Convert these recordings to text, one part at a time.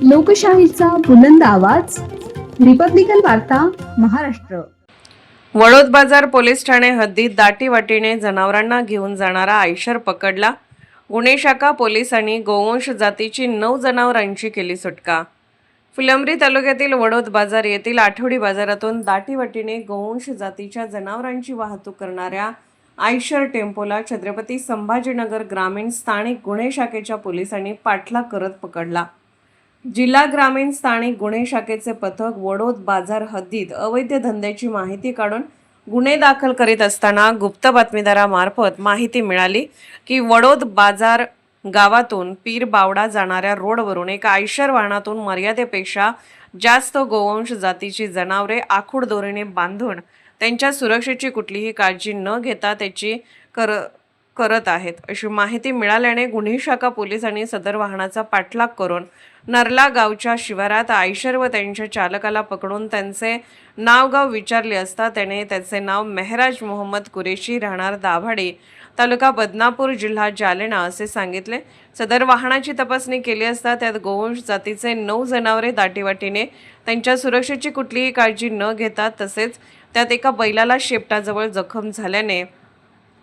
लोकशाहीचा बुलंद आवाज, रिपब्लिकन वार्ता, महाराष्ट्र. वडोद बाजार पोलीस ठाणे हद्दीत दाटीवाटीने जनावरांना घेऊन जाणारा आयशर पकडला. गुन्हे शाखा पोलिसांनी गोवंश जातीची 9 जनावरांची केली सुटका. फुलंब्री तालुक्यातील वडोद बाजार येथील आठवडी बाजारातून दाटीवाटीने गोवंश जातीच्या जनावरांची वाहतूक करणाऱ्या आयशर टेम्पोला छत्रपती संभाजीनगर ग्रामीण स्थानिक गुन्हे शाखेच्या पोलिसांनी पाठलाग करत पकडला. जिल्हा ग्रामीण स्थानिक गुन्हे शाखेचे पथक वडोद बाजार हद्दीत अवैध धंद्याची माहिती काढून गुन्हे दाखल करीत असताना गुप्त बातमीदारामार्फत माहिती मिळाली की वडोद बाजार गावातून पीर बावडा जाणाऱ्या रोडवरून एक आयशर वाहनातून मर्यादेपेक्षा जास्त गोवंश जातीची जनावरे आखूड दोरीने बांधून त्यांच्या सुरक्षेची कुठलीही काळजी न घेता त्याची करत आहेत अशी माहिती मिळाल्याने गुन्हे शाखा पोलिसांनी सदर वाहनाचा पाठलाग करून नरला गावच्या शिवारात आयशर व त्यांच्या चालकाला पकडून त्यांचे नावगाव विचारले असता त्याने त्याचे नाव मेहराज मोहम्मद कुरेशी, राहणार दाभाडे, तालुका बदनापूर, जिल्हा जालना असे सांगितले. सदर वाहनाची तपासणी केली असता त्यात गोवंश जातीचे 9 जनावरे दाटीवाटीने त्यांच्या सुरक्षेची कुठलीही काळजी न घेता तसेच त्यात एका बैलाला शेपटाजवळ जखम झाल्याने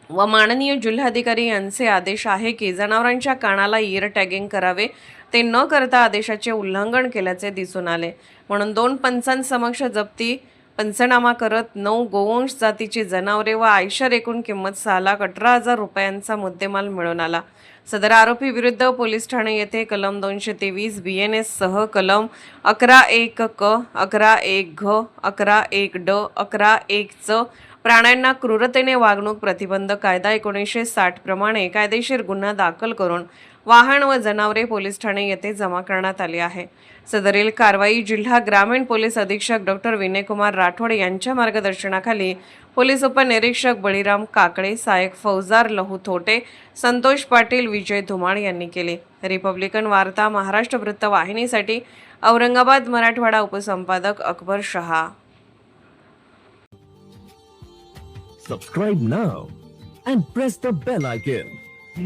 व माननीय जिल्हाधिकारी यांचे आदेश आहे की जनावरांच्या कानाला इयर टॅगिंग करावे, ते न करता आदेशाचे उल्लंघन केल्याचे दिसून आले. म्हणून 2 पंचांसमक्ष जप्ती पंचनामा करत 9 गोवंश जातीची जनावरे व आयशर एकूण किंमत 6,18,000 रुपयांचा मुद्देमाल मिळून आला. सदर आरोपी विरुद्ध पोलीस ठाणे येथे कलम 223 BNS सह कलम 11(1) क, 11(1) घ, 11(1) ड, 11(1) च प्राण्यांना क्रूरतेने वागणूक प्रतिबंध कायदा 1960 प्रमाणे कायदेशीर गुन्हा दाखल करून वाहन व जनावरे पोलीस ठाणे येथे जमा करण्यात आली आहे. सदरील कारवाई जिल्हा ग्रामीण पोलीस अधीक्षक डॉक्टर विनयकुमार राठोड यांच्या मार्गदर्शनाखाली पोलीस उपनिरीक्षक बळीराम काकडे, सहाय्यक फौजदार लहू थोटे, संतोष पाटील, विजय धुमाळ यांनी केली. रिपब्लिकन वार्ता Maharashtra वृत्तवाहिनीसाठी Aurangabad Marathwada उपसंपादक Akbar Shah. Subscribe now and press the bell icon.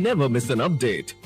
Never miss an update.